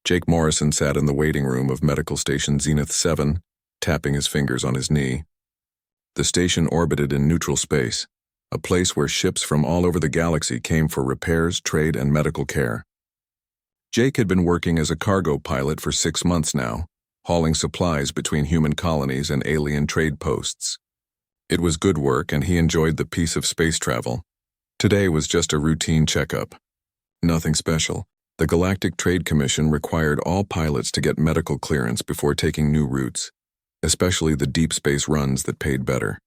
Jake Morrison sat in the waiting room of Medical Station Zenith 7, tapping his fingers on his knee. The station orbited in neutral space, a place where ships from all over the galaxy came for repairs, trade, and medical care. Jake had been working as a cargo pilot for 6 months now, hauling supplies between human colonies and alien trade posts. It was good work, and he enjoyed the peace of space travel. Today was just a routine checkup. Nothing special. The Galactic Trade Commission required all pilots to get medical clearance before taking new routes, especially the deep space runs that paid better.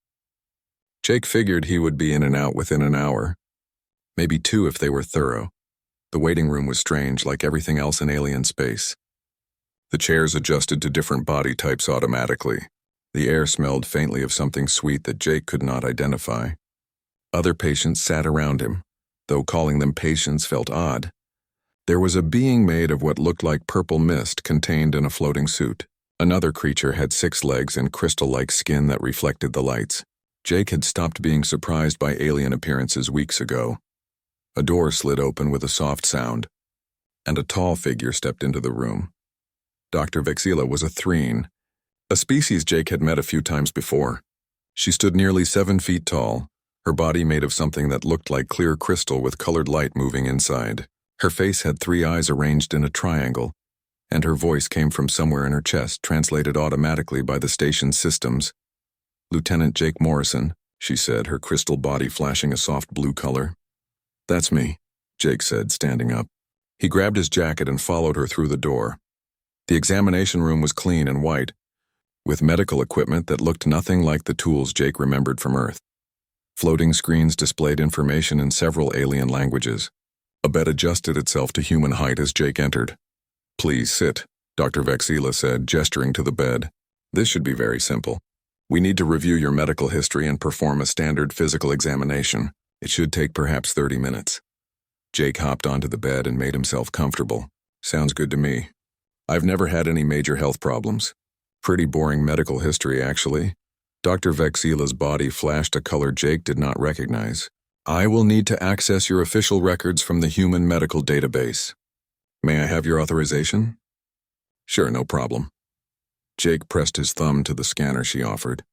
Jake figured he would be in and out within an hour, maybe 2 if they were thorough. The waiting room was strange, like everything else in alien space. The chairs adjusted to different body types automatically. The air smelled faintly of something sweet that Jake could not identify. Other patients sat around him, though calling them patients felt odd. There was a being made of what looked like purple mist contained in a floating suit. Another creature had 6 legs and crystal-like skin that reflected the lights. Jake had stopped being surprised by alien appearances weeks ago. A door slid open with a soft sound, and a tall figure stepped into the room. Dr. Vexila was a Threen, a species Jake had met a few times before. She stood nearly 7 feet tall, her body made of something that looked like clear crystal with colored light moving inside. Her face had 3 eyes arranged in a triangle, and her voice came from somewhere in her chest, translated automatically by the station's systems. "Lieutenant Jake Morrison," she said, her crystal body flashing a soft blue color. "That's me," Jake said, standing up. He grabbed his jacket and followed her through the door. The examination room was clean and white, with medical equipment that looked nothing like the tools Jake remembered from Earth. Floating screens displayed information in several alien languages. A bed adjusted itself to human height as Jake entered. "Please sit," Dr. Vexila said, gesturing to the bed. "This should be very simple. We need to review your medical history and perform a standard physical examination. It should take perhaps 30 minutes. Jake hopped onto the bed and made himself comfortable. "Sounds good to me. I've never had any major health problems. Pretty boring medical history, actually." Dr. Vexila's body flashed a color Jake did not recognize. "I will need to access your official records from the Human Medical Database. May I have your authorization?" "Sure, no problem." Jake pressed his thumb to the scanner she offered.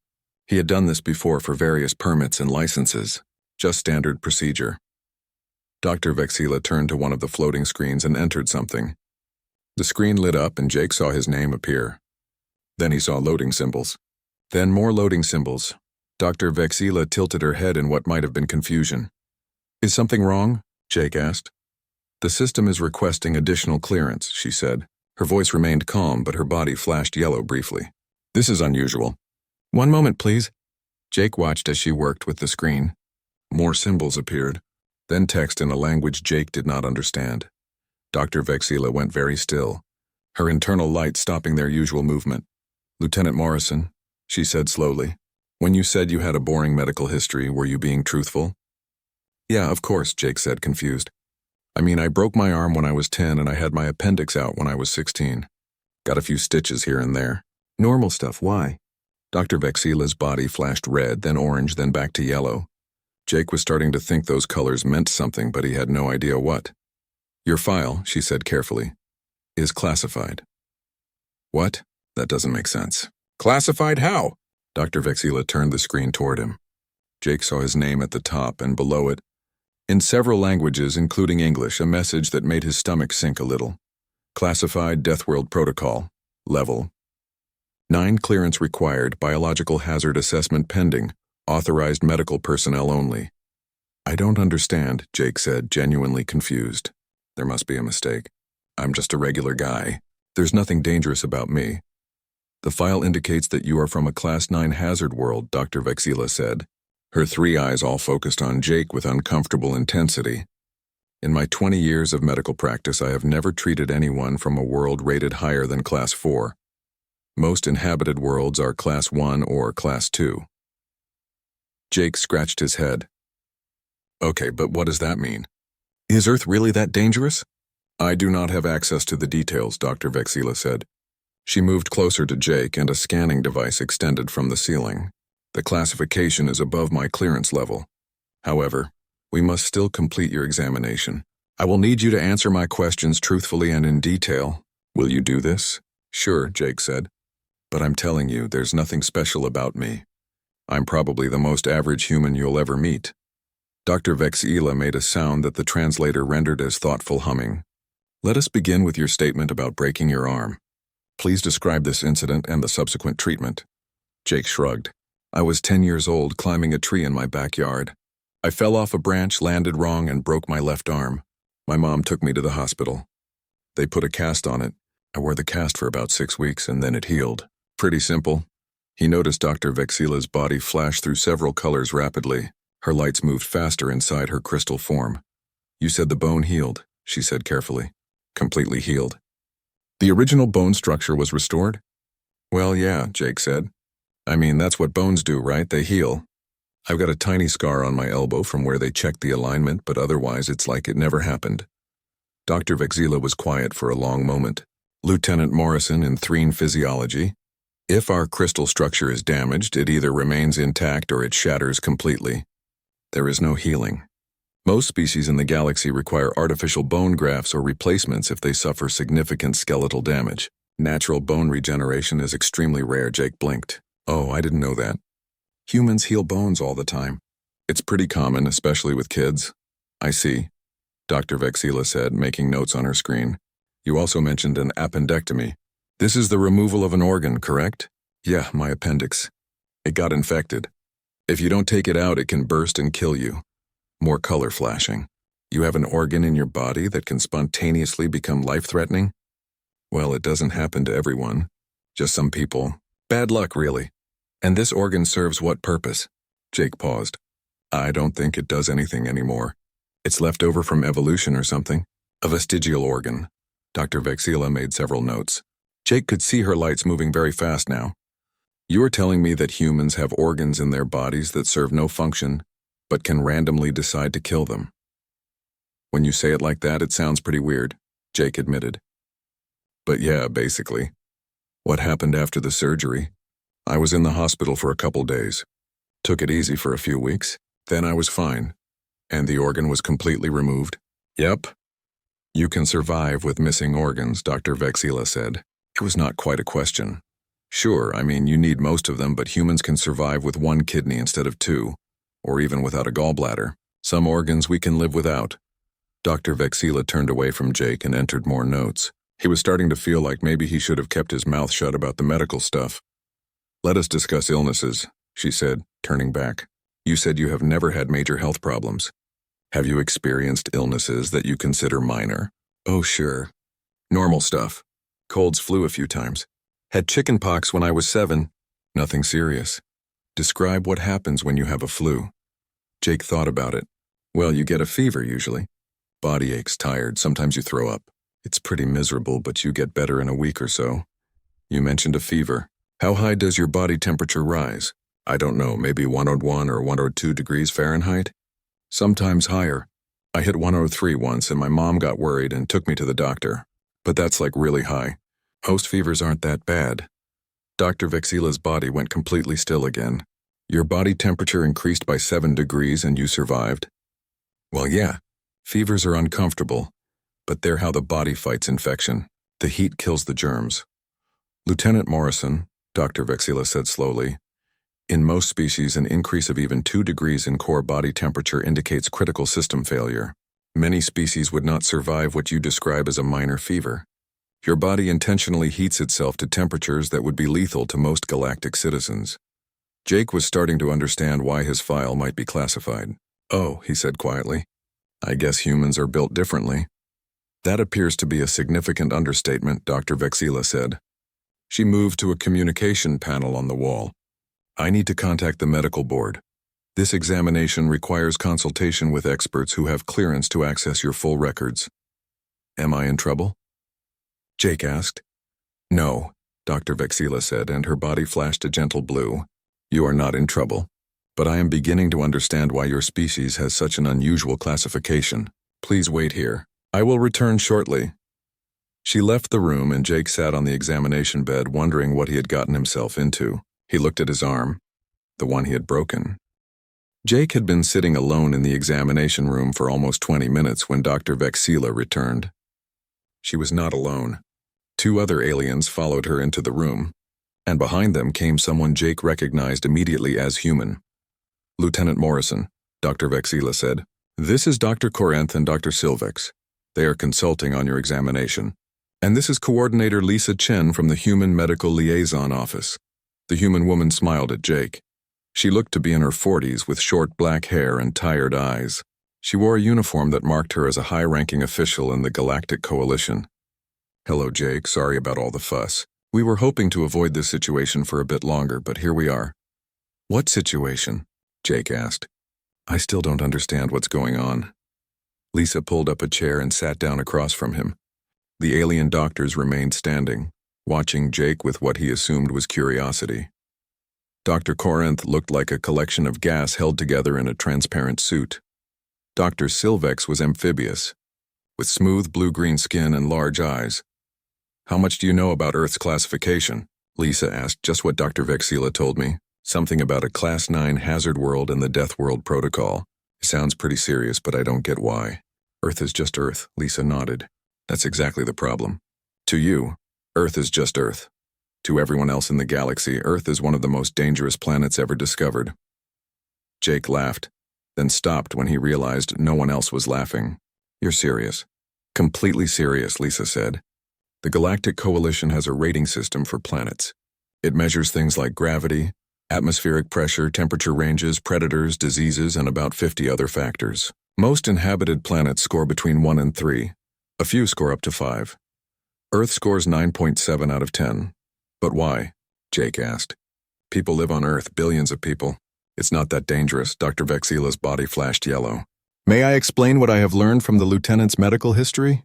He had done this before for various permits and licenses, just standard procedure. Dr. Vexila turned to one of the floating screens and entered something. The screen lit up and Jake saw his name appear. Then he saw loading symbols. Then more loading symbols. Dr. Vexila tilted her head in what might have been confusion. "Is something wrong?" Jake asked. "The system is requesting additional clearance," she said. Her voice remained calm, but her body flashed yellow briefly. "This is unusual." "One moment, please." Jake watched as she worked with the screen. More symbols appeared, then text in a language Jake did not understand. Dr. Vexila went very still, her internal light stopping their usual movement. "Lieutenant Morrison," she said slowly, "when you said you had a boring medical history, were you being truthful?" "Yeah, of course," Jake said, confused. "I mean, I broke my arm when I was 10 and I had my appendix out when I was 16. Got a few stitches here and there. Normal stuff, why?" Dr. Vexila's body flashed red, then orange, then back to yellow. Jake was starting to think those colors meant something, but he had no idea what. "Your file," she said carefully, "is classified." "What? That doesn't make sense." "Classified how?" Dr. Vexila turned the screen toward him. Jake saw his name at the top and below it, in several languages, including English, a message that made his stomach sink a little. "Classified Deathworld Protocol. Level 9 clearance required, biological hazard assessment pending, authorized medical personnel only." "I don't understand," Jake said, genuinely confused. "There must be a mistake. I'm just a regular guy. There's nothing dangerous about me." "The file indicates that you are from a Class 9 hazard world," Dr. Vexila said. Her 3 eyes all focused on Jake with uncomfortable intensity. "In my 20 years of medical practice, I have never treated anyone from a world rated higher than Class 4. Most inhabited worlds are Class 1 or Class 2. Jake scratched his head. "Okay, but what does that mean? Is Earth really that dangerous?" "I do not have access to the details," Dr. Vexila said. She moved closer to Jake and a scanning device extended from the ceiling. "The classification is above my clearance level. However, we must still complete your examination. I will need you to answer my questions truthfully and in detail. Will you do this? Sure, Jake said. But I'm telling you, there's nothing special about me. I'm probably the most average human you'll ever meet. Dr. Vexila made a sound that the translator rendered as thoughtful humming. Let us begin with your statement about breaking your arm. Please describe this incident and the subsequent treatment. Jake shrugged. I was 10 years old climbing a tree in my backyard. I fell off a branch, landed wrong, and broke my left arm. My mom took me to the hospital. They put a cast on it. I wore the cast for about 6 weeks and then it healed. Pretty simple. He noticed Dr. Vexila's body flash through several colors rapidly. Her lights moved faster inside her crystal form. You said the bone healed, she said carefully. Completely healed. The original bone structure was restored? Well, yeah, Jake said. I mean, that's what bones do, right? They heal. I've got a tiny scar on my elbow from where they checked the alignment, but otherwise it's like it never happened. Dr. Vexila was quiet for a long moment. Lieutenant Morrison in Threen Physiology. If our crystal structure is damaged, it either remains intact or it shatters completely. There is no healing. Most species in the galaxy require artificial bone grafts or replacements if they suffer significant skeletal damage. Natural bone regeneration is extremely rare, Jake blinked. Oh, I didn't know that. Humans heal bones all the time. It's pretty common, especially with kids. I see, Dr. Vexila said, making notes on her screen. You also mentioned an appendectomy. This is the removal of an organ, correct? Yeah, my appendix. It got infected. If you don't take it out, it can burst and kill you. More color flashing. You have an organ in your body that can spontaneously become life-threatening? Well, it doesn't happen to everyone. Just some people. Bad luck, really. And this organ serves what purpose? Jake paused. I don't think it does anything anymore. It's left over from evolution or something. A vestigial organ. Dr. Vexila made several notes. Jake could see her lights moving very fast now. You are telling me that humans have organs in their bodies that serve no function, but can randomly decide to kill them. When you say it like that, it sounds pretty weird, Jake admitted. But yeah, basically. What happened after the surgery? I was in the hospital for a couple days. Took it easy for a few weeks. Then I was fine. And the organ was completely removed? Yep. You can survive with missing organs, Dr. Vexila said. It was not quite a question. Sure, I mean, you need most of them, but humans can survive with one kidney instead of two, or even without a gallbladder. Some organs we can live without. Dr. Vexila turned away from Jake and entered more notes. He was starting to feel like maybe he should have kept his mouth shut about the medical stuff. Let us discuss illnesses, she said, turning back. You said you have never had major health problems. Have you experienced illnesses that you consider minor? Oh, sure. Normal stuff. Colds, flu a few times. Had chickenpox when I was 7. Nothing serious. Describe what happens when you have a flu. Jake thought about it. Well, you get a fever usually. Body aches, tired, sometimes you throw up. It's pretty miserable, but you get better in a week or so. You mentioned a fever. How high does your body temperature rise? I don't know, maybe 101 or 102 degrees Fahrenheit? Sometimes higher. I hit 103 once and my mom got worried and took me to the doctor. But that's like really high. Most fevers aren't that bad. Dr. Vexila's body went completely still again. Your body temperature increased by 7 degrees and you survived? Well, yeah. Fevers are uncomfortable, but they're how the body fights infection. The heat kills the germs. Lieutenant Morrison, Dr. Vexila said slowly, in most species, an increase of even 2 degrees in core body temperature indicates critical system failure. Many species would not survive what you describe as a minor fever. Your body intentionally heats itself to temperatures that would be lethal to most galactic citizens. Jake was starting to understand why his file might be classified. Oh, he said quietly. I guess humans are built differently. That appears to be a significant understatement, Dr. Vexila said. She moved to a communication panel on the wall. I need to contact the medical board. This examination requires consultation with experts who have clearance to access your full records. Am I in trouble? Jake asked. No, Dr. Vexila said, and her body flashed a gentle blue. You are not in trouble. But I am beginning to understand why your species has such an unusual classification. Please wait here. I will return shortly. She left the room and Jake sat on the examination bed wondering what he had gotten himself into. He looked at his arm, the one he had broken. Jake had been sitting alone in the examination room for almost 20 minutes when Dr. Vexila returned. She was not alone. Two other aliens followed her into the room, and behind them came someone Jake recognized immediately as human. Lieutenant Morrison, Dr. Vexila said. This is Dr. Corinth and Dr. Silvex. They are consulting on your examination. And this is Coordinator Lisa Chen from the Human Medical Liaison Office. The human woman smiled at Jake. She looked to be in her 40s with short black hair and tired eyes. She wore a uniform that marked her as a high-ranking official in the Galactic Coalition. Hello, Jake. Sorry about all the fuss. We were hoping to avoid this situation for a bit longer, but here we are. What situation? Jake asked. I still don't understand what's going on. Lisa pulled up a chair and sat down across from him. The alien doctors remained standing, watching Jake with what he assumed was curiosity. Dr. Corinth looked like a collection of gas held together in a transparent suit. Dr. Silvex was amphibious, with smooth blue-green skin and large eyes. How much do you know about Earth's classification? Lisa asked. Just what Dr. Vexila told me. Something about a Class 9 hazard world and the Deathworld protocol. It sounds pretty serious, but I don't get why. Earth is just Earth, Lisa nodded. That's exactly the problem. To you, Earth is just Earth. To everyone else in the galaxy, Earth is one of the most dangerous planets ever discovered. Jake laughed, then stopped when he realized no one else was laughing. You're serious. Completely serious, Lisa said. The Galactic Coalition has a rating system for planets. It measures things like gravity, atmospheric pressure, temperature ranges, predators, diseases, and about 50 other factors. Most inhabited planets score between 1 and 3. A few score up to 5. Earth scores 9.7 out of 10. But why? Jake asked. People live on Earth, billions of people. It's not that dangerous. Dr. Vexila's body flashed yellow. May I explain what I have learned from the lieutenant's medical history?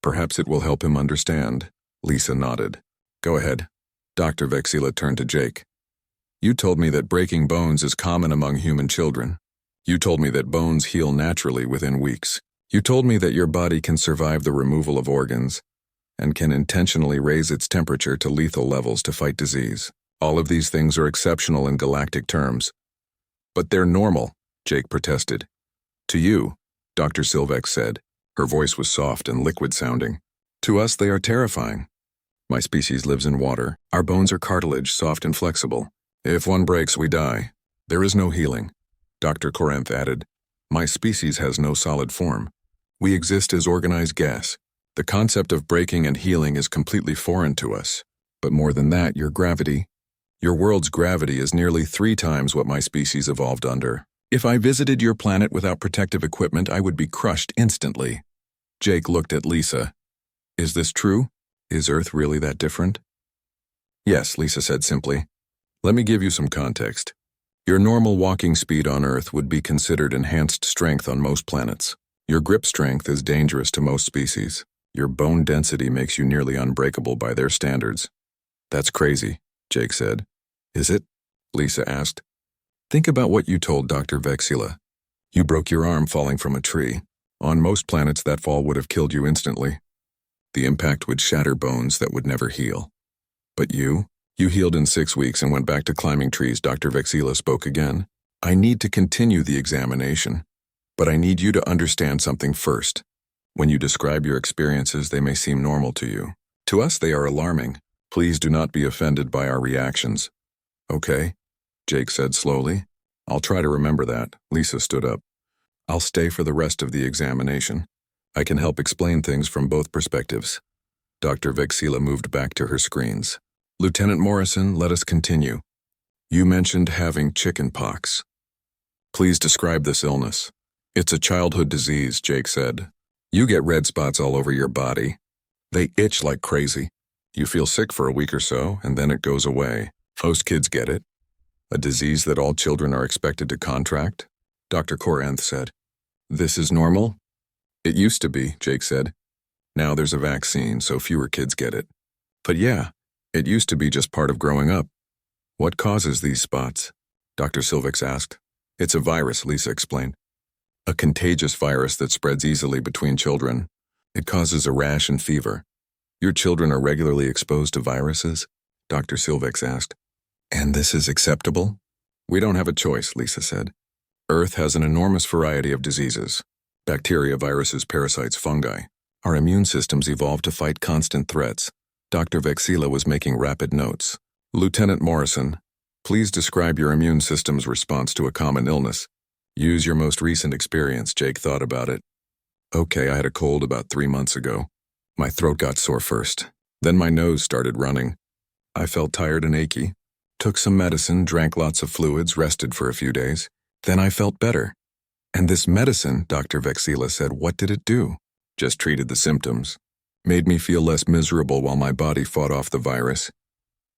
Perhaps it will help him understand. Lisa nodded. Go ahead. Dr. Vexila turned to Jake. You told me that breaking bones is common among human children. You told me that bones heal naturally within weeks. You told me that your body can survive the removal of organs and can intentionally raise its temperature to lethal levels to fight disease. All of these things are exceptional in galactic terms. But they're normal, Jake protested. To you, Dr. Silvex said. Her voice was soft and liquid-sounding. To us, they are terrifying. My species lives in water. Our bones are cartilage, soft and flexible. If one breaks, we die. There is no healing. Dr. Corinth added, My species has no solid form. We exist as organized gas. The concept of breaking and healing is completely foreign to us. But more than that, your gravity. Your world's gravity is nearly 3 times what my species evolved under. If I visited your planet without protective equipment, I would be crushed instantly. Jake looked at Lisa. Is this true? Is Earth really that different? Yes, Lisa said simply. Let me give you some context. Your normal walking speed on Earth would be considered enhanced strength on most planets. Your grip strength is dangerous to most species. Your bone density makes you nearly unbreakable by their standards. That's crazy, Jake said. Is it? Lisa asked. Think about what you told Dr. Vexila. You broke your arm falling from a tree. On most planets, that fall would have killed you instantly. The impact would shatter bones that would never heal. But you healed in 6 weeks and went back to climbing trees. Dr. Vexila spoke again. I need to continue the examination, but I need you to understand something first. When you describe your experiences, they may seem normal to you. To us, they are alarming. Please do not be offended by our reactions. Okay, Jake said slowly. I'll try to remember that. Lisa stood up. I'll stay for the rest of the examination. I can help explain things from both perspectives. Dr. Vexila moved back to her screens. Lieutenant Morrison, let us continue. You mentioned having chicken pox. Please describe this illness. It's a childhood disease, Jake said. You get red spots all over your body. They itch like crazy. You feel sick for a week or so, and then it goes away. Most kids get it. A disease that all children are expected to contract? Dr. Corinth said. This is normal? It used to be, Jake said. Now there's a vaccine, so fewer kids get it. But yeah, it used to be just part of growing up. What causes these spots? Dr. Silvex asked. It's a virus, Lisa explained. A contagious virus that spreads easily between children. It causes a rash and fever. Your children are regularly exposed to viruses? Dr. Silvex asked. And this is acceptable? We don't have a choice, Lisa said. Earth has an enormous variety of diseases. Bacteria, viruses, parasites, fungi. Our immune systems evolved to fight constant threats. Dr. Vexila was making rapid notes. Lieutenant Morrison, please describe your immune system's response to a common illness. Use your most recent experience, Jake thought about it. Okay, I had a cold about 3 months ago. My throat got sore first. Then my nose started running. I felt tired and achy. Took some medicine, drank lots of fluids, rested for a few days. Then I felt better. And this medicine, Dr. Vexila said, what did it do? Just treated the symptoms. Made me feel less miserable while my body fought off the virus.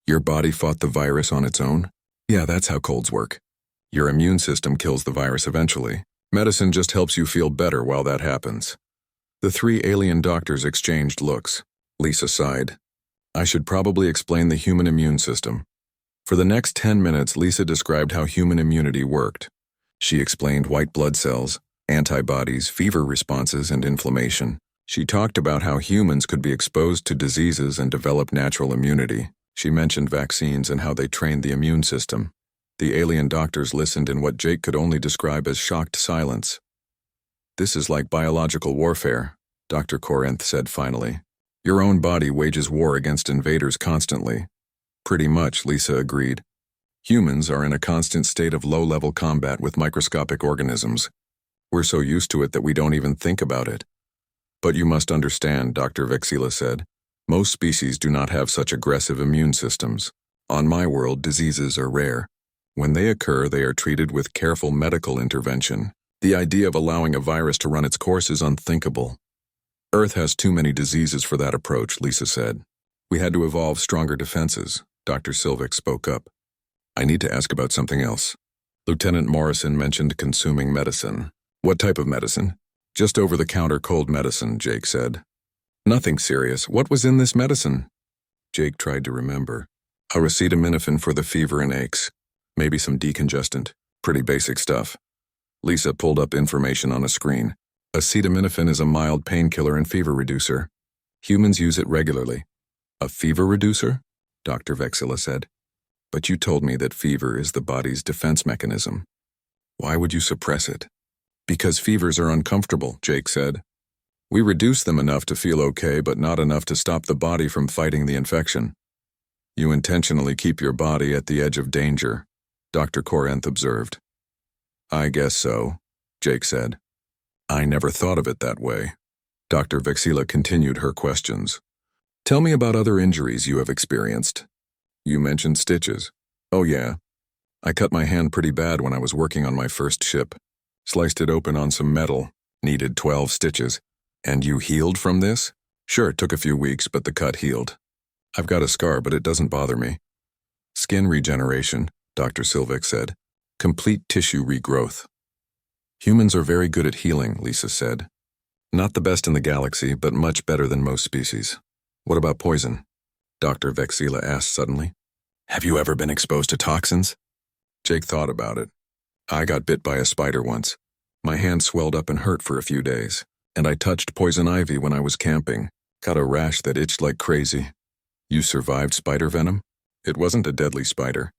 Your body fought the virus on its own? Yeah, that's how colds work. Your immune system kills the virus eventually. Medicine just helps you feel better while that happens. The 3 alien doctors exchanged looks. Lisa sighed. I should probably explain the human immune system. For the next 10 minutes, Lisa described how human immunity worked. She explained white blood cells, antibodies, fever responses, and inflammation. She talked about how humans could be exposed to diseases and develop natural immunity. She mentioned vaccines and how they trained the immune system. The alien doctors listened in what Jake could only describe as shocked silence. This is like biological warfare, Dr. Corinth said finally. Your own body wages war against invaders constantly. Pretty much, Lisa agreed. Humans are in a constant state of low-level combat with microscopic organisms. We're so used to it that we don't even think about it. But you must understand, Dr. Vexila said, most species do not have such aggressive immune systems. On my world, diseases are rare. When they occur, they are treated with careful medical intervention. The idea of allowing a virus to run its course is unthinkable. Earth has too many diseases for that approach, Lisa said. We had to evolve stronger defenses. Dr. Silvic spoke up. I need to ask about something else. Lieutenant Morrison mentioned consuming medicine. What type of medicine? Just over-the-counter cold medicine, Jake said. Nothing serious. What was in this medicine? Jake tried to remember. Acetaminophen for the fever and aches. Maybe some decongestant. Pretty basic stuff. Lisa pulled up information on a screen. Acetaminophen is a mild painkiller and fever reducer. Humans use it regularly. A fever reducer? Dr. Vexila said. But you told me that fever is the body's defense mechanism. Why would you suppress it? Because fevers are uncomfortable, Jake said. We reduce them enough to feel okay, but not enough to stop the body from fighting the infection. You intentionally keep your body at the edge of danger, Dr. Corinth observed. I guess so, Jake said. I never thought of it that way. Dr. Vexila continued her questions. Tell me about other injuries you have experienced. You mentioned stitches. Oh yeah. I cut my hand pretty bad when I was working on my first ship. Sliced it open on some metal. Needed 12 stitches. And you healed from this? Sure, it took a few weeks, but the cut healed. I've got a scar, but it doesn't bother me. Skin regeneration, Dr. Silvic said. Complete tissue regrowth. Humans are very good at healing, Lisa said. Not the best in the galaxy, but much better than most species. What about poison? Dr. Vexila asked suddenly. Have you ever been exposed to toxins? Jake thought about it. I got bit by a spider once. My hand swelled up and hurt for a few days. And I touched poison ivy when I was camping. Got a rash that itched like crazy. You survived spider venom? It wasn't a deadly spider.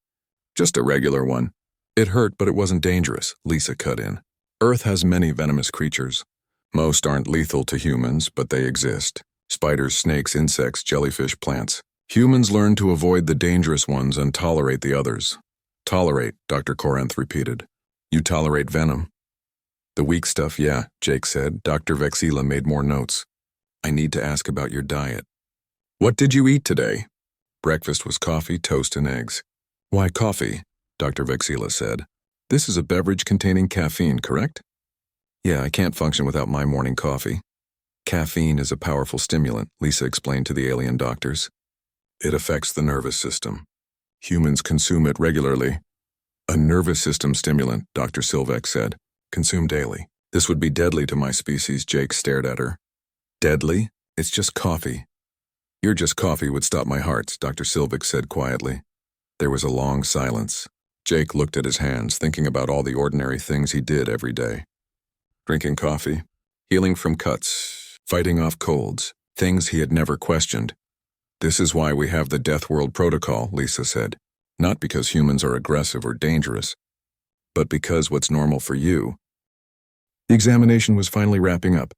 Just a regular one. It hurt, but it wasn't dangerous, Lisa cut in. Earth has many venomous creatures. Most aren't lethal to humans, but they exist. Spiders, snakes, insects, jellyfish, plants. Humans learn to avoid the dangerous ones and tolerate the others. Tolerate, Dr. Corinth repeated. You tolerate venom. The weak stuff, yeah, Jake said. Dr. Vexila made more notes. I need to ask about your diet. What did you eat today? Breakfast was coffee, toast, and eggs. Why coffee? Dr. Vexila said. This is a beverage containing caffeine, correct? Yeah, I can't function without my morning coffee. Caffeine is a powerful stimulant, Lisa explained to the alien doctors. It affects the nervous system. Humans consume it regularly. A nervous system stimulant, Dr. Silvic said. Consume daily. This would be deadly to my species, Jake stared at her. Deadly? It's just coffee. Your just coffee would stop my heart, Dr. Silvic said quietly. There was a long silence. Jake looked at his hands, thinking about all the ordinary things he did every day. Drinking coffee, healing from cuts, fighting off colds, things he had never questioned. This is why we have the Deathworld protocol, Lisa said. Not because humans are aggressive or dangerous, but because what's normal for you. The examination was finally wrapping up.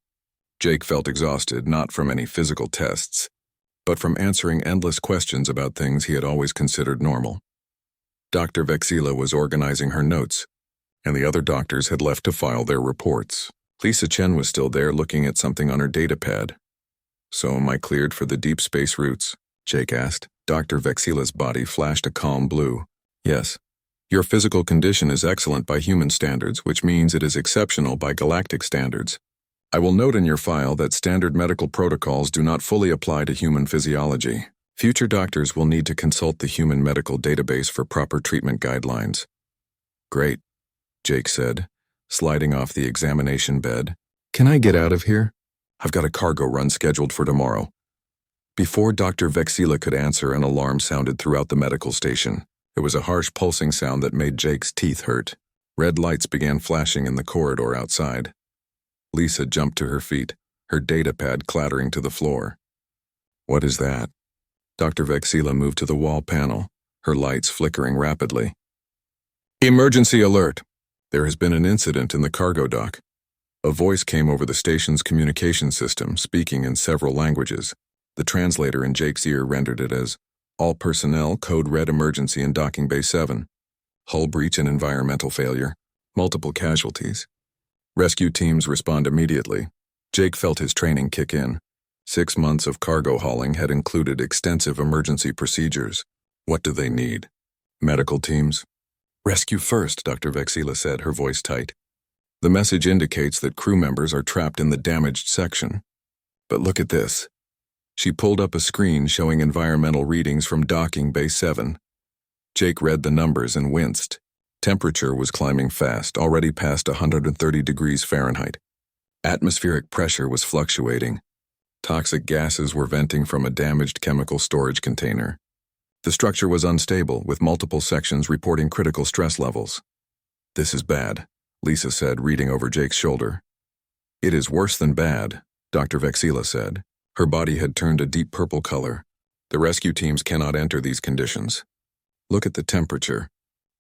Jake felt exhausted, not from any physical tests, but from answering endless questions about things he had always considered normal. Dr. Vexila was organizing her notes, and the other doctors had left to file their reports. Lisa Chen was still there looking at something on her datapad. "So am I cleared for the deep space routes?" Jake asked. Dr. Vexila's body flashed a calm blue. "Yes. Your physical condition is excellent by human standards, which means it is exceptional by galactic standards. I will note in your file that standard medical protocols do not fully apply to human physiology. Future doctors will need to consult the human medical database for proper treatment guidelines." "Great," Jake said, sliding off the examination bed. "Can I get out of here? I've got a cargo run scheduled for tomorrow." Before Dr. Vexila could answer, an alarm sounded throughout the medical station. It was a harsh pulsing sound that made Jake's teeth hurt. Red lights began flashing in the corridor outside. Lisa jumped to her feet, her datapad clattering to the floor. "What is that?" Dr. Vexila moved to the wall panel, her lights flickering rapidly. "Emergency alert! There has been an incident in the cargo dock." A voice came over the station's communication system, speaking in several languages. The translator in Jake's ear rendered it as, "All personnel, code red emergency in docking bay 7. Hull breach and environmental failure. Multiple casualties. Rescue teams respond immediately." Jake felt his training kick in. 6 months of cargo hauling had included extensive emergency procedures. What do they need? Medical teams? "Rescue first," Dr. Vexila said, her voice tight. "The message indicates that crew members are trapped in the damaged section. But look at this." She pulled up a screen showing environmental readings from docking bay 7. Jake read the numbers and winced. Temperature was climbing fast, already past 130 degrees Fahrenheit. Atmospheric pressure was fluctuating. Toxic gases were venting from a damaged chemical storage container. The structure was unstable, with multiple sections reporting critical stress levels. "This is bad," Lisa said, reading over Jake's shoulder. "It is worse than bad," Dr. Vexila said. Her body had turned a deep purple color. "The rescue teams cannot enter these conditions. Look at the temperature.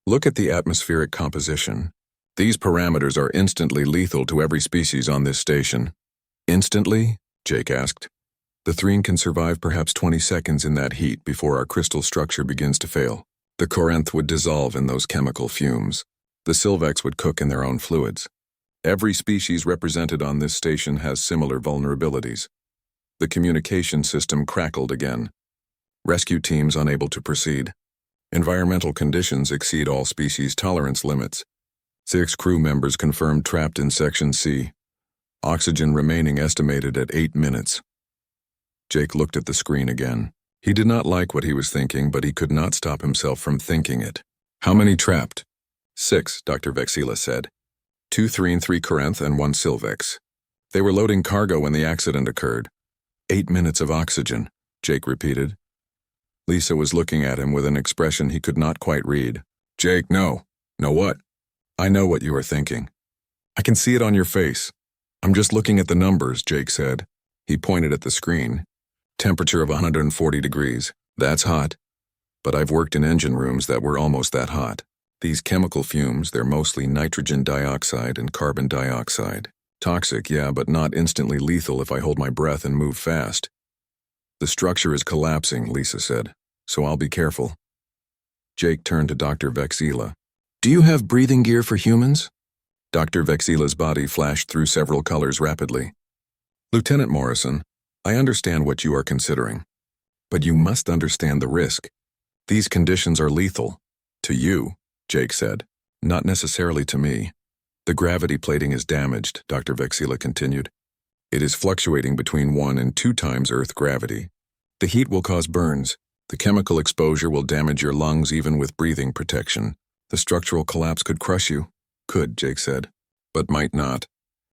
Look at the atmospheric composition. These parameters are instantly lethal to every species on this station." "Instantly?" Jake asked. "The Threen can survive perhaps 20 seconds in that heat before our crystal structure begins to fail. The Corinth would dissolve in those chemical fumes. The Sylvex would cook in their own fluids. Every species represented on this station has similar vulnerabilities." The communication system crackled again. "Rescue teams unable to proceed. Environmental conditions exceed all species tolerance limits. 6 crew members confirmed trapped in Section C. Oxygen remaining estimated at 8 minutes. Jake looked at the screen again. He did not like what he was thinking, but he could not stop himself from thinking it. "How many trapped?" 6, Dr. Vexila said. 2 Threen, 3 Corinth, and 1 Sylvex. They were loading cargo when the accident occurred. 8 minutes of oxygen, Jake repeated. Lisa was looking at him with an expression he could not quite read. "Jake, no. No what?" "I know what you are thinking. I can see it on your face. I'm just looking at the numbers," Jake said. He pointed at the screen. "Temperature of 140 degrees. That's hot. But I've worked in engine rooms that were almost that hot. These chemical fumes, they're mostly nitrogen dioxide and carbon dioxide. Toxic, yeah, but not instantly lethal if I hold my breath and move fast." "The structure is collapsing," Lisa said, "so I'll be careful." Jake turned to Dr. Vexila. "Do you have breathing gear for humans?" Dr. Vexila's body flashed through several colors rapidly. "Lieutenant Morrison, I understand what you are considering. But you must understand the risk. These conditions are lethal. To you," Jake said. "Not necessarily to me. The gravity plating is damaged," Dr. Vexila continued. "It is fluctuating between 1 and 2 times Earth gravity. The heat will cause burns. The chemical exposure will damage your lungs even with breathing protection. The structural collapse could crush you." "Could," Jake said, "but might not.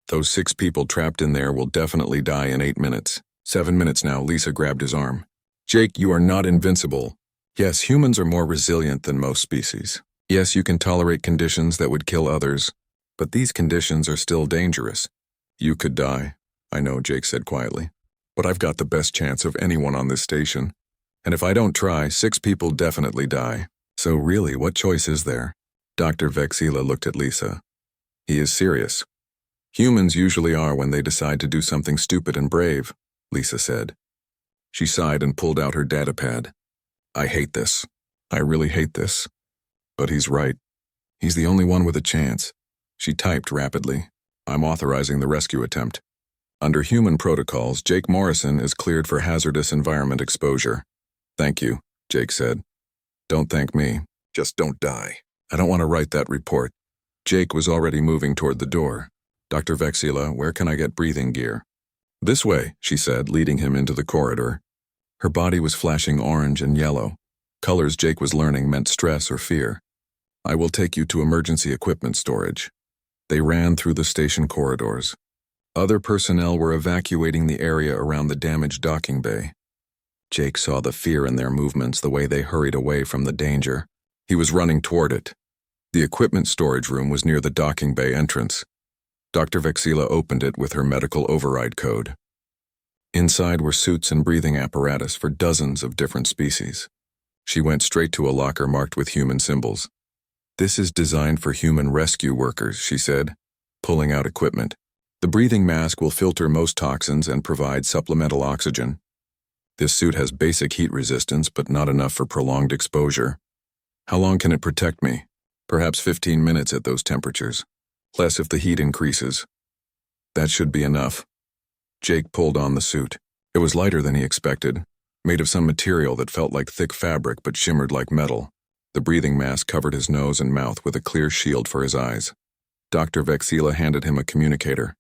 Those 6 people trapped in there will definitely die in 8 minutes. 7 minutes now." Lisa grabbed his arm. "Jake, you are not invincible. Yes, humans are more resilient than most species. Yes, you can tolerate conditions that would kill others. But these conditions are still dangerous. You could die." "I know," Jake said quietly. "But I've got the best chance of anyone on this station. And if I don't try, 6 people definitely die. So really, what choice is there?" Dr. Vexila looked at Lisa. "He is serious. Humans usually are when they decide to do something stupid and brave," Lisa said. She sighed and pulled out her datapad. I hate this. I really hate this. But he's right. He's the only one with a chance. She typed rapidly. I'm authorizing the rescue attempt. Under human protocols, Jake Morrison is cleared for hazardous environment exposure. Thank you, Jake said. Don't thank me. Just don't die. I don't want to write that report. Jake was already moving toward the door. Dr. Vexila, where can I get breathing gear? This way, she said, leading him into the corridor. Her body was flashing orange and yellow. Colors Jake was learning meant stress or fear. I will take you to emergency equipment storage. They ran through the station corridors. Other personnel were evacuating the area around the damaged docking bay. Jake saw the fear in their movements, the way they hurried away from the danger. He was running toward it. The equipment storage room was near the docking bay entrance. Dr. Vexila opened it with her medical override code. Inside were suits and breathing apparatus for dozens of different species. She went straight to a locker marked with human symbols. This is designed for human rescue workers, she said, pulling out equipment. The breathing mask will filter most toxins and provide supplemental oxygen. This suit has basic heat resistance, but not enough for prolonged exposure. How long can it protect me? Perhaps 15 minutes at those temperatures. Less if the heat increases. That should be enough. Jake pulled on the suit. It was lighter than he expected, made of some material that felt like thick fabric but shimmered like metal. The breathing mask covered his nose and mouth with a clear shield for his eyes. Dr. Vexila handed him a communicator.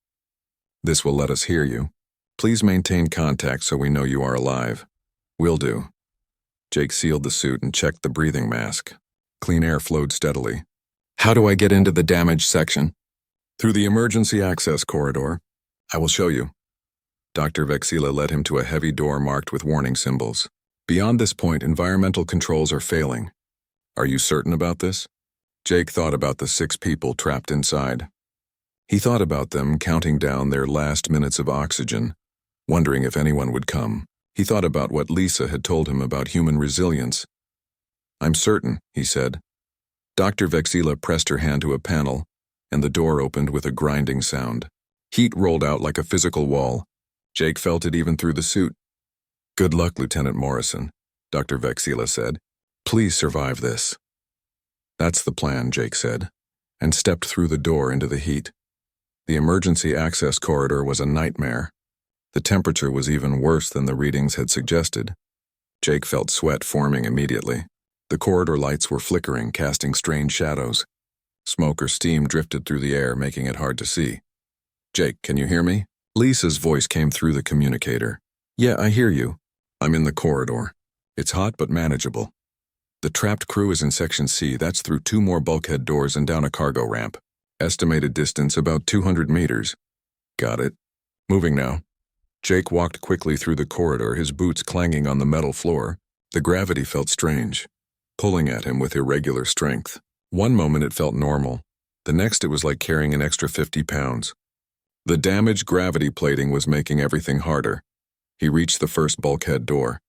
This will let us hear you. Please maintain contact so we know you are alive. Will do. Jake sealed the suit and checked the breathing mask. Clean air flowed steadily. How do I get into the damaged section? Through the emergency access corridor. I will show you. Dr. Vexila led him to a heavy door marked with warning symbols. Beyond this point, environmental controls are failing. Are you certain about this? Jake thought about the 6 people trapped inside. He thought about them counting down their last minutes of oxygen, wondering if anyone would come. He thought about what Lisa had told him about human resilience. I'm certain, he said. Dr. Vexila pressed her hand to a panel, and the door opened with a grinding sound. Heat rolled out like a physical wall. Jake felt it even through the suit. Good luck, Lieutenant Morrison, Dr. Vexila said. Please survive this. That's the plan, Jake said, and stepped through the door into the heat. The emergency access corridor was a nightmare. The temperature was even worse than the readings had suggested. Jake felt sweat forming immediately. The corridor lights were flickering, casting strange shadows. Smoke or steam drifted through the air, making it hard to see. Jake, can you hear me? Lisa's voice came through the communicator. Yeah, I hear you. I'm in the corridor. It's hot but manageable. The trapped crew is in Section C. That's through 2 more bulkhead doors and down a cargo ramp. Estimated distance about 200 meters. Got it. Moving now. Jake walked quickly through the corridor, his boots clanging on the metal floor. The gravity felt strange, pulling at him with irregular strength. One moment it felt normal. The next it was like carrying an extra 50 pounds. The damaged gravity plating was making everything harder. He reached the first bulkhead door.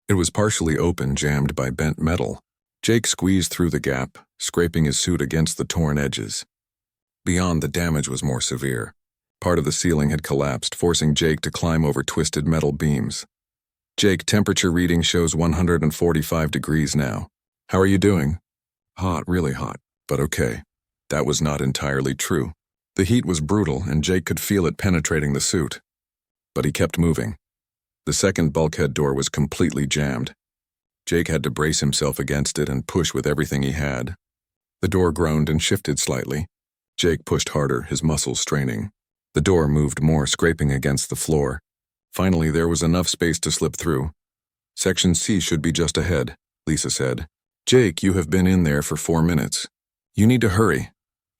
It was partially open, jammed by bent metal. Jake squeezed through the gap, scraping his suit against the torn edges. Beyond, the damage was more severe. Part of the ceiling had collapsed, forcing Jake to climb over twisted metal beams. Jake, temperature reading shows 145 degrees now. How are you doing? Hot, really hot, but okay. That was not entirely true. The heat was brutal, and Jake could feel it penetrating the suit. But he kept moving. The second bulkhead door was completely jammed. Jake had to brace himself against it and push with everything he had. The door groaned and shifted slightly. Jake pushed harder, his muscles straining. The door moved more, scraping against the floor. Finally, there was enough space to slip through. Section C should be just ahead, Lisa said. Jake, you have been in there for 4 minutes. You need to hurry.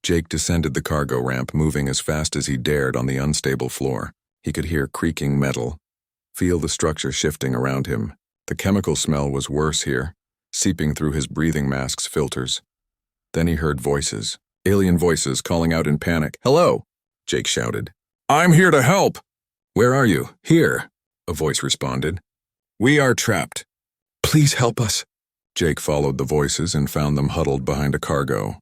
Jake descended the cargo ramp, moving as fast as he dared on the unstable floor. He could hear creaking metal, feel the structure shifting around him. The chemical smell was worse here, seeping through his breathing mask's filters. Then he heard voices, alien voices calling out in panic. Hello, Jake shouted. I'm here to help. Where are you? Here, a voice responded. We are trapped. Please help us. Jake followed the voices and found them huddled behind a cargo.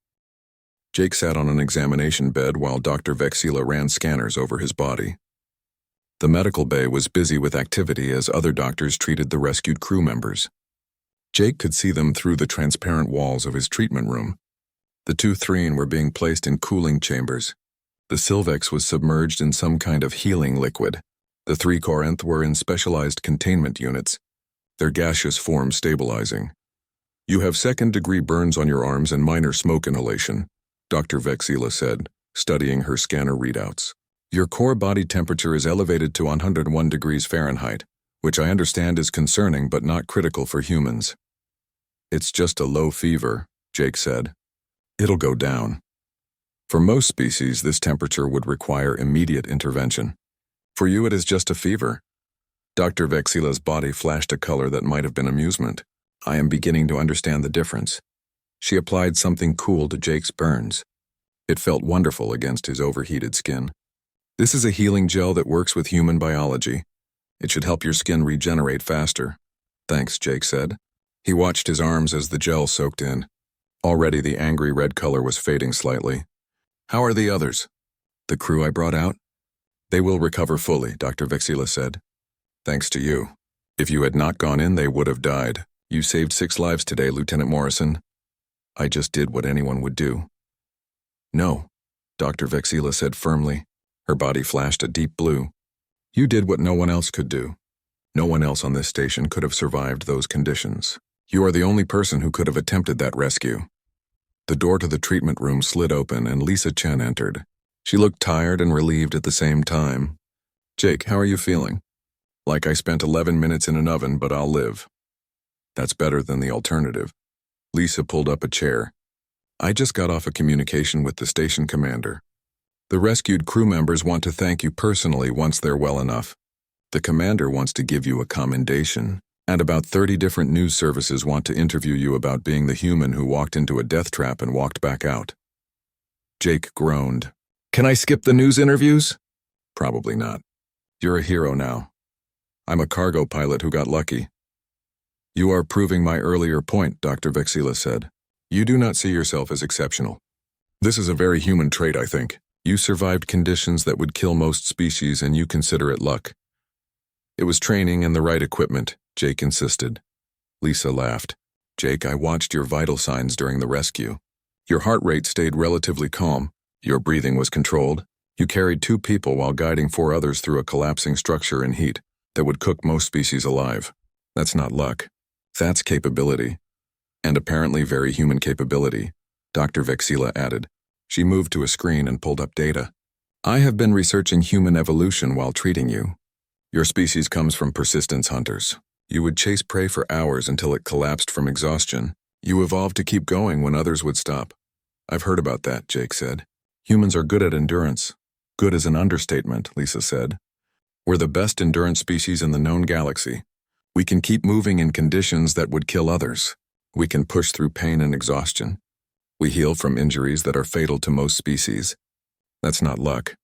Jake sat on an examination bed while Dr. Vexila ran scanners over his body. The medical bay was busy with activity as other doctors treated the rescued crew members. Jake could see them through the transparent walls of his treatment room. The two Threen were being placed in cooling chambers. The Sylvex was submerged in some kind of healing liquid. The 3 Corinth were in specialized containment units, their gaseous form stabilizing. "You have second-degree burns on your arms and minor smoke inhalation," Dr. Vexila said, studying her scanner readouts. "Your core body temperature is elevated to 101 degrees Fahrenheit, which I understand is concerning but not critical for humans." "It's just a low fever," Jake said. "It'll go down." For most species, this temperature would require immediate intervention. For you, it is just a fever. Dr. Vexila's body flashed a color that might have been amusement. "I am beginning to understand the difference." She applied something cool to Jake's burns. It felt wonderful against his overheated skin. "This is a healing gel that works with human biology. It should help your skin regenerate faster." "Thanks," Jake said. He watched his arms as the gel soaked in. Already the angry red color was fading slightly. "How are the others?" "The crew I brought out?" "They will recover fully," Dr. Vexila said. "Thanks to you. If you had not gone in, they would have died. You saved 6 lives today, Lieutenant Morrison." "I just did what anyone would do." "No," Dr. Vexila said firmly. Her body flashed a deep blue. "You did what no one else could do. No one else on this station could have survived those conditions. You are the only person who could have attempted that rescue." The door to the treatment room slid open and Lisa Chen entered. She looked tired and relieved at the same time. "Jake, how are you feeling?" "Like I spent 11 minutes in an oven, but I'll live." "That's better than the alternative." Lisa pulled up a chair. "I just got off a communication with the station commander. The rescued crew members want to thank you personally once they're well enough. The commander wants to give you a commendation, and about 30 different news services want to interview you about being the human who walked into a death trap and walked back out." Jake groaned. "Can I skip the news interviews?" "Probably not. You're a hero now. I'm a cargo pilot who got lucky." "You are proving my earlier point," Dr. Vexila said. "You do not see yourself as exceptional. This is a very human trait, I think. You survived conditions that would kill most species and you consider it luck." "It was training and the right equipment," Jake insisted. Lisa laughed. "Jake, I watched your vital signs during the rescue. Your heart rate stayed relatively calm. Your breathing was controlled. You carried 2 people while guiding 4 others through a collapsing structure in heat that would cook most species alive. That's not luck. That's capability. And apparently very human capability," Dr. Vexila added. She moved to a screen and pulled up data. "I have been researching human evolution while treating you. Your species comes from persistence hunters. You would chase prey for hours until it collapsed from exhaustion. You evolved to keep going when others would stop." "I've heard about that," Jake said. "Humans are good at endurance." "Good is an understatement," Lisa said. "We're the best endurance species in the known galaxy. We can keep moving in conditions that would kill others. We can push through pain and exhaustion. We heal from injuries that are fatal to most species. That's not luck.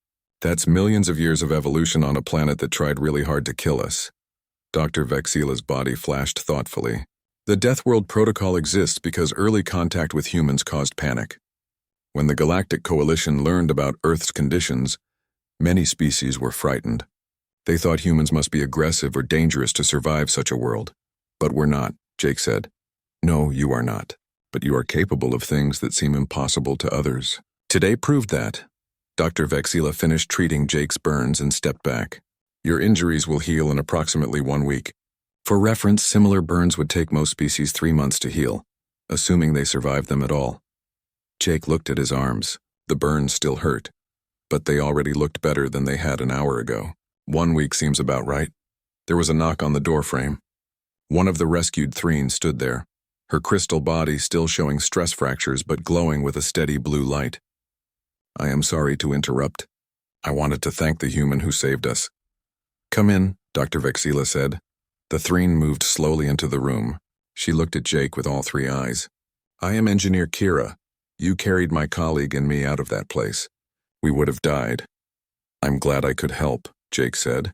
That's millions of years of evolution on a planet that tried really hard to kill us." Dr. Vexila's body flashed thoughtfully. "The Deathworld protocol exists because early contact with humans caused panic. When the Galactic Coalition learned about Earth's conditions, many species were frightened. They thought humans must be aggressive or dangerous to survive such a world. But we're not," Jake said. "No, you are not. But you are capable of things that seem impossible to others. Today proved that." Dr. Vexila finished treating Jake's burns and stepped back. "Your injuries will heal in approximately 1 week. For reference, similar burns would take most species 3 months to heal, assuming they survived them at all." Jake looked at his arms. The burns still hurt, but they already looked better than they had an hour ago. 1 week seems about right. There was a knock on the doorframe. One of the rescued Threen stood there, her crystal body still showing stress fractures but glowing with a steady blue light. "I am sorry to interrupt. I wanted to thank the human who saved us." "Come in," Dr. Vexila said. The Threen moved slowly into the room. She looked at Jake with all 3 eyes. "I am Engineer Kira. You carried my colleague and me out of that place. We would have died." "I'm glad I could help," Jake said.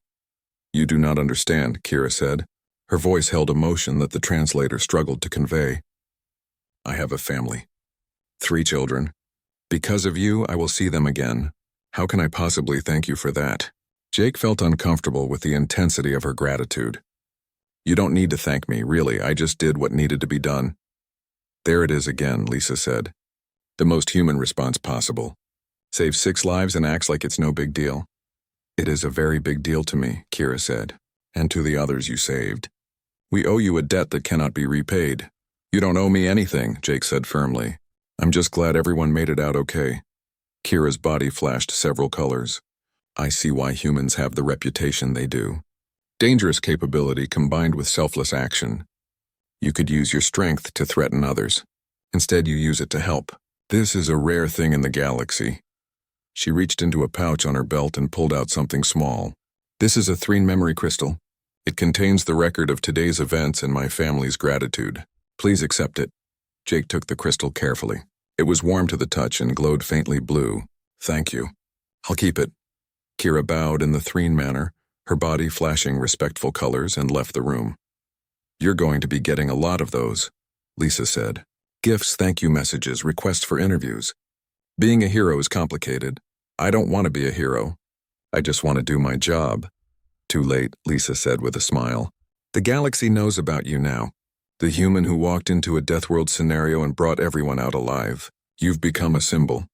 "You do not understand," Kira said. Her voice held emotion that the translator struggled to convey. "I have a family. 3 children. Because of you, I will see them again. How can I possibly thank you for that?" Jake felt uncomfortable with the intensity of her gratitude. You don't need to thank me, really. I just did what needed to be done. There it is again, Lisa said. The most human response possible. Saves 6 lives and acts like it's no big deal. It is a very big deal to me, Kira said, and to the others you saved. We owe you a debt that cannot be repaid. You don't owe me anything, Jake said firmly. I'm just glad everyone made it out okay. Kira's body flashed several colors. I see why humans have the reputation they do. Dangerous capability combined with selfless action. You could use your strength to threaten others. Instead, you use it to help. This is a rare thing in the galaxy. She reached into a pouch on her belt and pulled out something small. This is a 3 memory crystal. It contains the record of today's events and my family's gratitude. Please accept it. Jake took the crystal carefully. It was warm to the touch and glowed faintly blue. Thank you. I'll keep it. Kira bowed in the Threen manner, her body flashing respectful colors, and left the room. You're going to be getting a lot of those, Lisa said. Gifts, thank you messages, requests for interviews. Being a hero is complicated. I don't want to be a hero. I just want to do my job. Too late, Lisa said with a smile. The galaxy knows about you now. The human who walked into a Deathworld scenario and brought everyone out alive. You've become a symbol.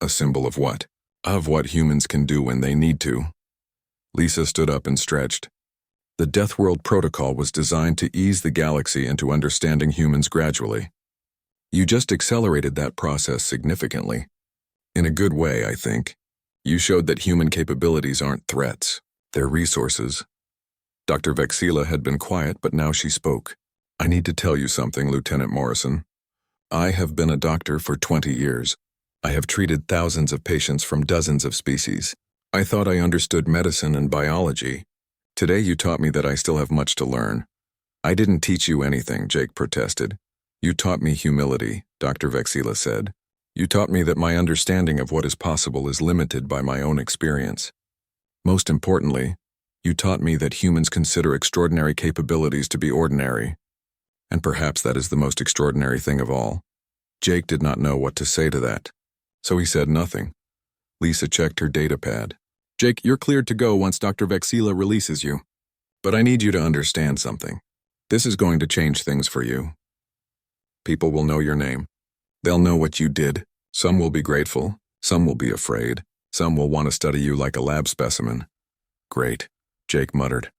A symbol of what? Of what humans can do when they need to. Lisa stood up and stretched. The Deathworld protocol was designed to ease the galaxy into understanding humans gradually. You just accelerated that process significantly. In a good way, I think. You showed that human capabilities aren't threats. They're resources. Dr. Vexila had been quiet, but now she spoke. I need to tell you something, Lieutenant Morrison. I have been a doctor for 20 years. I have treated thousands of patients from dozens of species. I thought I understood medicine and biology. Today you taught me that I still have much to learn. I didn't teach you anything, Jake protested. You taught me humility, Dr. Vexila said. You taught me that my understanding of what is possible is limited by my own experience. Most importantly, you taught me that humans consider extraordinary capabilities to be ordinary. And perhaps that is the most extraordinary thing of all. Jake did not know what to say to that, so he said nothing. Lisa checked her data pad. Jake, you're cleared to go once Dr. Vexila releases you. But I need you to understand something. This is going to change things for you. People will know your name. They'll know what you did. Some will be grateful. Some will be afraid. Some will want to study you like a lab specimen. Great, Jake muttered.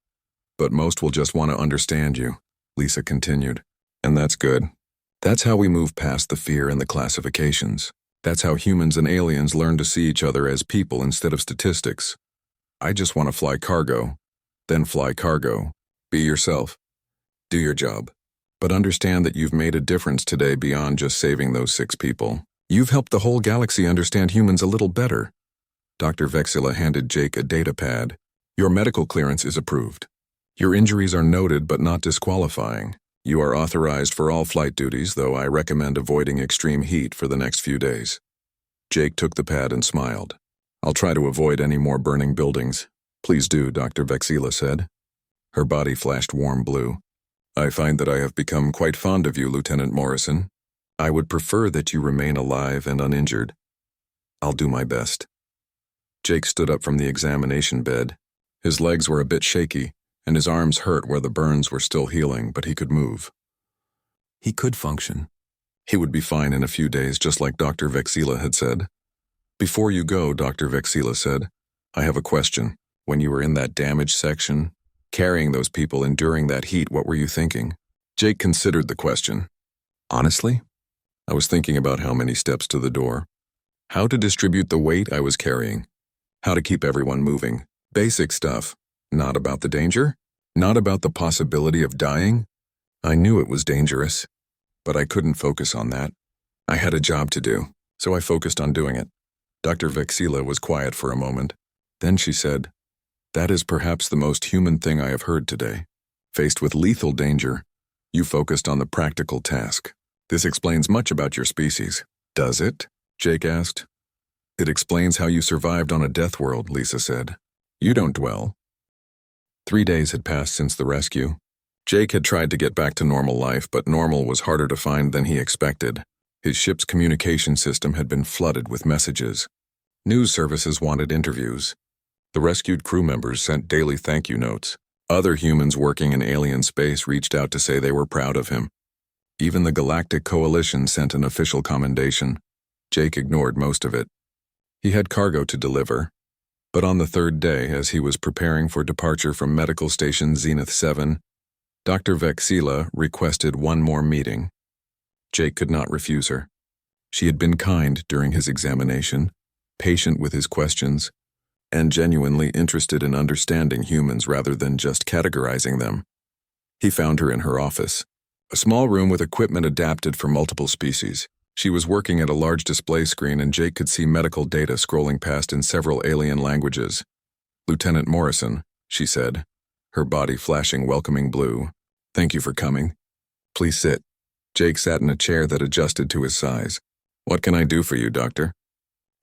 But most will just want to understand you, Lisa continued. And that's good. That's how we move past the fear and the classifications. That's how humans and aliens learn to see each other as people instead of statistics. I just want to fly cargo. Then fly cargo. Be yourself. Do your job. But understand that you've made a difference today beyond just saving those 6 people. You've helped the whole galaxy understand humans a little better. Dr. Vexila handed Jake a data pad. Your medical clearance is approved. Your injuries are noted but not disqualifying. You are authorized for all flight duties, though I recommend avoiding extreme heat for the next few days. Jake took the pad and smiled. I'll try to avoid any more burning buildings. Please do, Dr. Vexila said. Her body flashed warm blue. I find that I have become quite fond of you, Lieutenant Morrison. I would prefer that you remain alive and uninjured. I'll do my best. Jake stood up from the examination bed. His legs were a bit shaky, and his arms hurt where the burns were still healing, but he could move. He could function. He would be fine in a few days, just like Dr. Vexila had said. Before you go, Dr. Vexila said, I have a question. When you were in that damage section, carrying those people enduring that heat, what were you thinking? Jake considered the question. Honestly, I was thinking about how many steps to the door, how to distribute the weight I was carrying, how to keep everyone moving. Basic stuff. Not about the danger, not about the possibility of dying. I knew it was dangerous, but I couldn't focus on that. I had a job to do, so I focused on doing it. Dr. Vexila was quiet for a moment. Then she said, That is perhaps the most human thing I have heard today. Faced with lethal danger, you focused on the practical task. This explains much about your species. Does it? Jake asked. It explains how you survived on a death world, Lisa said. You don't dwell. 3 days had passed since the rescue. Jake had tried to get back to normal life, but normal was harder to find than he expected. His ship's communication system had been flooded with messages. News services wanted interviews. The rescued crew members sent daily thank you notes. Other humans working in alien space reached out to say they were proud of him. Even the Galactic Coalition sent an official commendation. Jake ignored most of it. He had cargo to deliver. But on the third day, as he was preparing for departure from Medical Station Zenith 7, Dr. Vexila requested one more meeting. Jake could not refuse her. She had been kind during his examination, patient with his questions, and genuinely interested in understanding humans rather than just categorizing them. He found her in her office, a small room with equipment adapted for multiple species. She was working at a large display screen, and Jake could see medical data scrolling past in several alien languages. "Lieutenant Morrison," she said, her body flashing welcoming blue. "Thank you for coming. Please sit." Jake sat in a chair that adjusted to his size. "What can I do for you, Doctor?"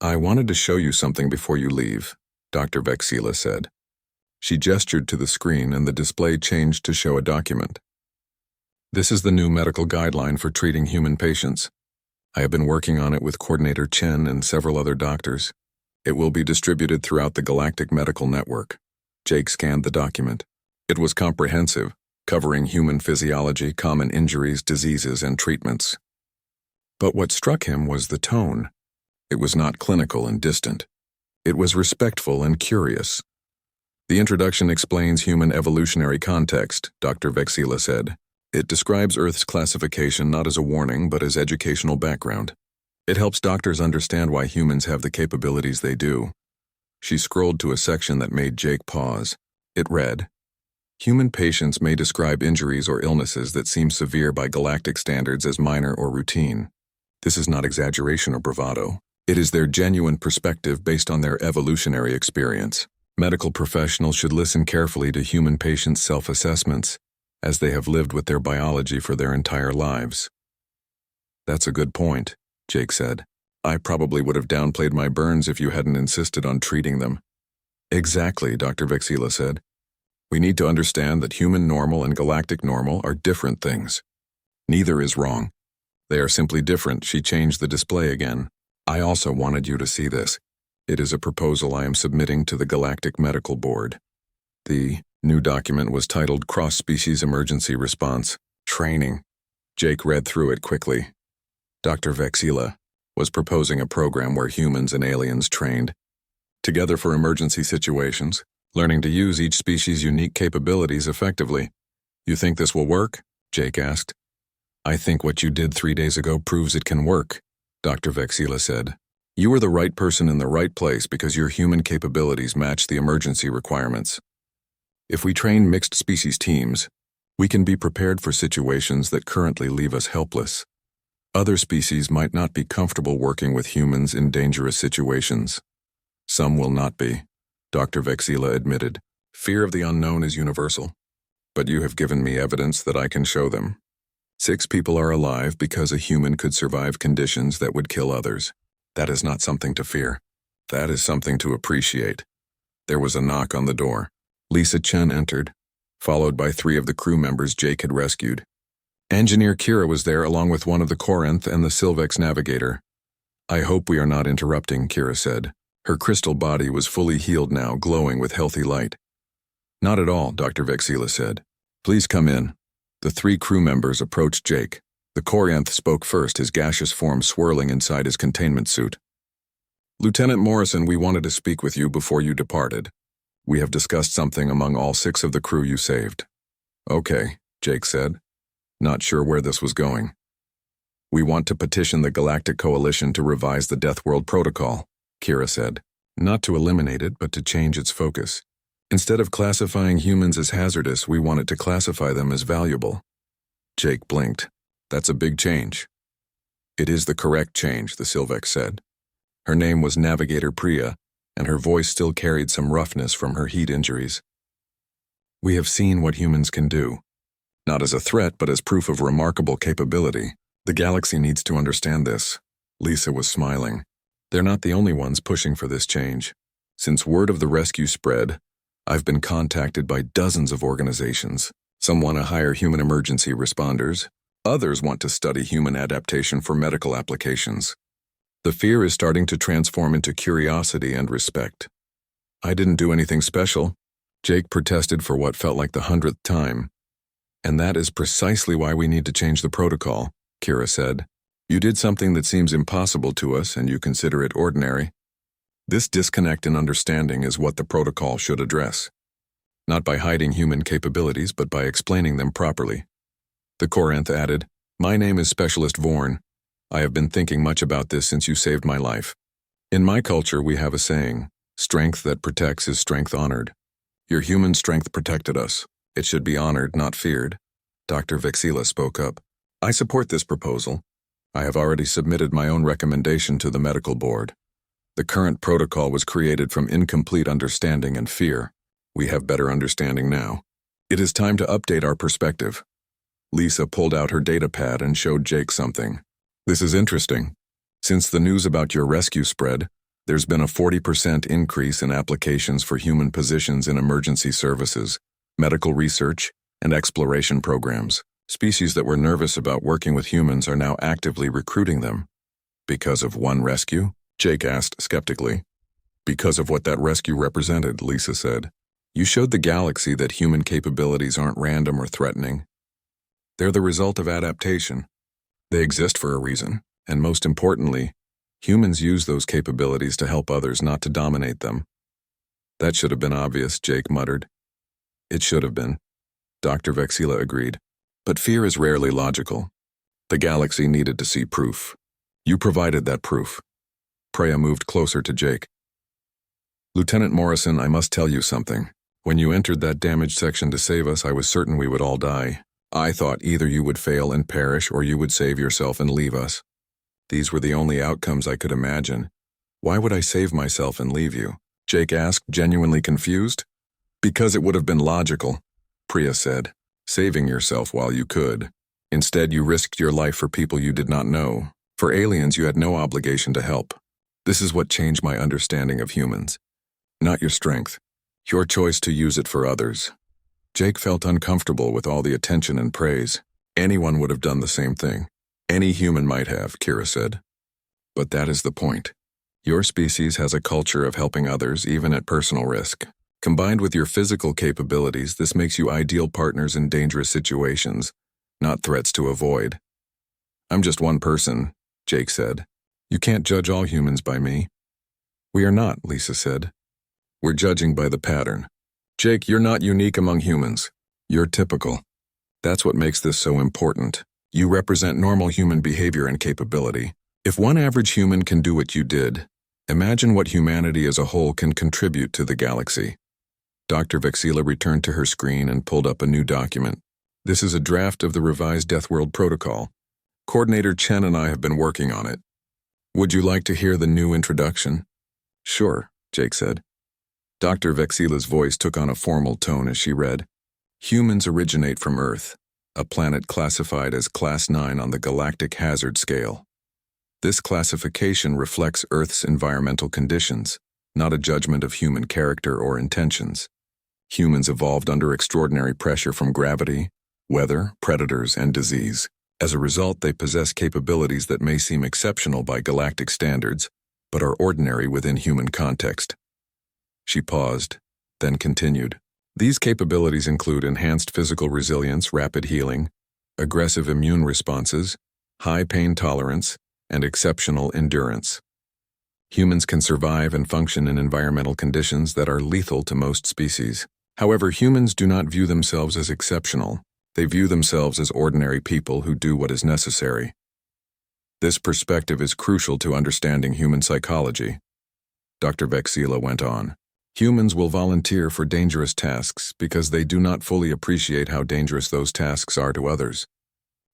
"I wanted to show you something before you leave," Dr. Vexila said. She gestured to the screen, and the display changed to show a document. "This is the new medical guideline for treating human patients. I have been working on it with Coordinator Chen and several other doctors. It will be distributed throughout the Galactic Medical Network." Jake scanned the document. It was comprehensive, covering human physiology, common injuries, diseases, and treatments. But what struck him was the tone. It was not clinical and distant. It was respectful and curious. "The introduction explains human evolutionary context," Dr. Vexila said. "It describes Earth's classification not as a warning but as educational background. It helps doctors understand why humans have the capabilities they do." She scrolled to a section that made Jake pause. It read, "Human patients may describe injuries or illnesses that seem severe by galactic standards as minor or routine. This is not exaggeration or bravado. It is their genuine perspective based on their evolutionary experience. Medical professionals should listen carefully to human patients' self-assessments, as they have lived with their biology for their entire lives." "That's a good point," Jake said. "I probably would have downplayed my burns if you hadn't insisted on treating them." "Exactly," Dr. Vexila said. "We need to understand that human normal and galactic normal are different things. Neither is wrong. They are simply different." She changed the display again. "I also wanted you to see this. It is a proposal I am submitting to the Galactic Medical Board." The new document was titled Cross-Species Emergency Response Training. Jake read through it quickly. Dr. Vexila was proposing a program where humans and aliens trained together for emergency situations, learning to use each species' unique capabilities effectively. "You think this will work?" Jake asked. "I think what you did 3 days ago proves it can work," Dr. Vexila said. "You were the right person in the right place because your human capabilities match the emergency requirements. If we train mixed species teams, we can be prepared for situations that currently leave us helpless. Other species might not be comfortable working with humans in dangerous situations. Some will not be," Dr. Vexila admitted. "Fear of the unknown is universal. But you have given me evidence that I can show them. 6 people are alive because a human could survive conditions that would kill others. That is not something to fear. That is something to appreciate." There was a knock on the door. Lisa Chen entered, followed by 3 of the crew members Jake had rescued. Engineer Kira was there along with one of the Corinth and the Silvex navigator. "I hope we are not interrupting," Kira said. Her crystal body was fully healed now, glowing with healthy light. "Not at all," Dr. Vexila said. "Please come in." The 3 crew members approached Jake. The Corinth spoke first, his gaseous form swirling inside his containment suit. "Lieutenant Morrison, we wanted to speak with you before you departed. We have discussed something among all 6 of the crew you saved." "Okay," Jake said, not sure where this was going. "We want to petition the Galactic Coalition to revise the Deathworld Protocol," Kira said. "Not to eliminate it, but to change its focus. Instead of classifying humans as hazardous, we want it to classify them as valuable." Jake blinked. "That's a big change." "It is the correct change," the Silvex said. Her name was Navigator Priya, and her voice still carried some roughness from her heat injuries. "We have seen what humans can do. Not as a threat, but as proof of remarkable capability. The galaxy needs to understand this." Lisa was smiling. "They're not the only ones pushing for this change. Since word of the rescue spread, I've been contacted by dozens of organizations. Some want to hire human emergency responders. Others want to study human adaptation for medical applications. The fear is starting to transform into curiosity and respect. I didn't do anything special. Jake protested for what felt like the 100th time. And that is precisely why we need to change the protocol, Kira said. You did something that seems impossible to us and you consider it ordinary. This disconnect in understanding is what the protocol should address. Not by hiding human capabilities, but by explaining them properly. The Corinth added, My name is Specialist Vorn. I have been thinking much about this since you saved my life. In my culture, we have a saying, strength that protects is strength honored. Your human strength protected us. It should be honored, not feared. Dr. Vexila spoke up. I support this proposal. I have already submitted my own recommendation to the medical board. The current protocol was created from incomplete understanding and fear. We have better understanding now. It is time to update our perspective. Lisa pulled out her data pad and showed Jake something. This is interesting. Since the news about your rescue spread, there's been a 40% increase in applications for human positions in emergency services, medical research, and exploration programs. Species that were nervous about working with humans are now actively recruiting them. Because of one rescue? Jake asked skeptically. Because of what that rescue represented, Lisa said. You showed the galaxy that human capabilities aren't random or threatening. They're the result of adaptation. They exist for a reason, and most importantly, humans use those capabilities to help others, not to dominate them. That should have been obvious, Jake muttered. It should have been. Dr. Vexila agreed. But fear is rarely logical. The galaxy needed to see proof. You provided that proof. Preya moved closer to Jake. Lieutenant Morrison, I must tell you something. When you entered that damaged section to save us, I was certain we would all die. I thought either you would fail and perish or you would save yourself and leave us. These were the only outcomes I could imagine. Why would I save myself and leave you? Jake asked, genuinely confused. Because it would have been logical, Priya said, saving yourself while you could. Instead, you risked your life for people you did not know. For aliens, you had no obligation to help. This is what changed my understanding of humans. Not your strength. Your choice to use it for others. Jake felt uncomfortable with all the attention and praise. Anyone would have done the same thing. Any human might have, Kira said. But that is the point. Your species has a culture of helping others, even at personal risk. Combined with your physical capabilities, this makes you ideal partners in dangerous situations, not threats to avoid. I'm just one person, Jake said. You can't judge all humans by me. We are not, Lisa said. We're judging by the pattern. Jake, you're not unique among humans. You're typical. That's what makes this so important. You represent normal human behavior and capability. If one average human can do what you did, imagine what humanity as a whole can contribute to the galaxy. Dr. Vexila returned to her screen and pulled up a new document. This is a draft of the revised Deathworld protocol. Coordinator Chen and I have been working on it. Would you like to hear the new introduction? Sure, Jake said. Dr. Vexila's voice took on a formal tone as she read, Humans originate from Earth, a planet classified as Class 9 on the Galactic Hazard Scale. This classification reflects Earth's environmental conditions, not a judgment of human character or intentions. Humans evolved under extraordinary pressure from gravity, weather, predators, and disease. As a result, they possess capabilities that may seem exceptional by galactic standards, but are ordinary within human context. She paused, then continued. These capabilities include enhanced physical resilience, rapid healing, aggressive immune responses, high pain tolerance, and exceptional endurance. Humans can survive and function in environmental conditions that are lethal to most species. However, humans do not view themselves as exceptional. They view themselves as ordinary people who do what is necessary. This perspective is crucial to understanding human psychology. Dr. Vexila went on. Humans will volunteer for dangerous tasks because they do not fully appreciate how dangerous those tasks are to others.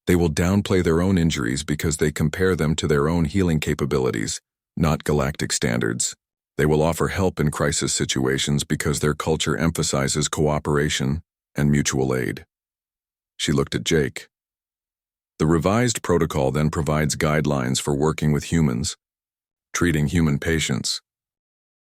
They will downplay their own injuries because they compare them to their own healing capabilities, not galactic standards. They will offer help in crisis situations because their culture emphasizes cooperation and mutual aid. She looked at Jake. The revised protocol then provides guidelines for working with humans, treating human patients,